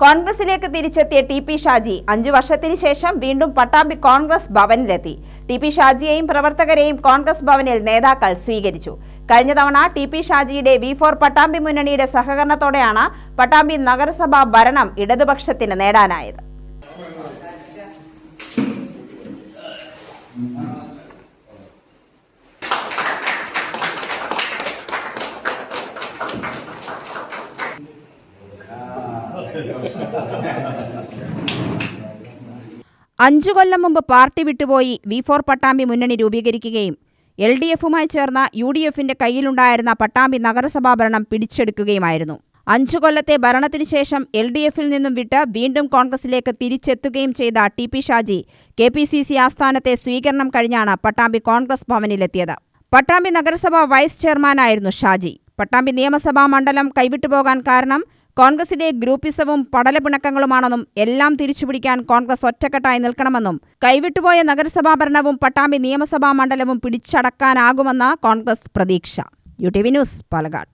കോൺഗ്രസിലേക്ക് തിരിച്ചെത്തിയ ടി.പി. ഷാജി 5 വർഷത്തിന് ശേഷം വീണ്ടും പട്ടാമ്പി കോൺഗ്രസ് ഭവനിലെത്തി. ടി.പി. ഷാജിയെയും പ്രവർത്തകരെയും കോൺഗ്രസ് ഭവനിൽ നേതാക്കൾ സ്വീകരിച്ചു. കഴിഞ്ഞ തവണ ടി.പി. ഷാജിയുടെ V4 പട്ടാമ്പി മുന്നണിയുടെ സഹകരണത്തോടെയാണ് പട്ടാമ്പി നഗരസഭാ ഭരണം ഇടതുപക്ഷത്തിന് നേടാനായത്. അഞ്ചു കൊല്ലം മുമ്പ് പാർട്ടി വിട്ടുപോയി V4 പട്ടാമ്പി മുന്നണി രൂപീകരിക്കുകയും LDFുമായി ചേർന്ന UDFിന്റെ കയ്യിലുണ്ടായിരുന്ന പട്ടാമ്പി നഗരസഭാ ഭരണം പിടിച്ചെടുക്കുകയുമായിരുന്നു. 5 കൊല്ലത്തെ ഭരണത്തിനു ശേഷം LDFിൽ നിന്നും വിട്ട് വീണ്ടും കോൺഗ്രസിലേക്ക് തിരിച്ചെത്തുകയും ചെയ്ത ടി.പി. ഷാജി KPCC ആസ്ഥാനത്തെ സ്വീകരണം കഴിഞ്ഞാണ് പട്ടാമ്പി കോൺഗ്രസ് ഭവനിലെത്തിയത്. പട്ടാമ്പി നഗരസഭാ വൈസ് ചെയർമാനായിരുന്നു ഷാജി. പട്ടാമ്പി നിയമസഭാ മണ്ഡലം കൈവിട്ടുപോകാൻ കാരണം കോൺഗ്രസിലെ ഗ്രൂപ്പിസവും പടലപ്പിണക്കങ്ങളുമാണെന്നും എല്ലാം തിരിച്ചുപിടിക്കാൻ കോൺഗ്രസ് ഒറ്റക്കെട്ടായി നിൽക്കണമെന്നും കൈവിട്ടുപോയ നഗരസഭാ ഭരണവും പട്ടാമ്പി നിയമസഭാ മണ്ഡലവും പിടിച്ചടക്കാനാകുമെന്ന കോൺഗ്രസ് പ്രതീക്ഷ. UTV news, Palakkad.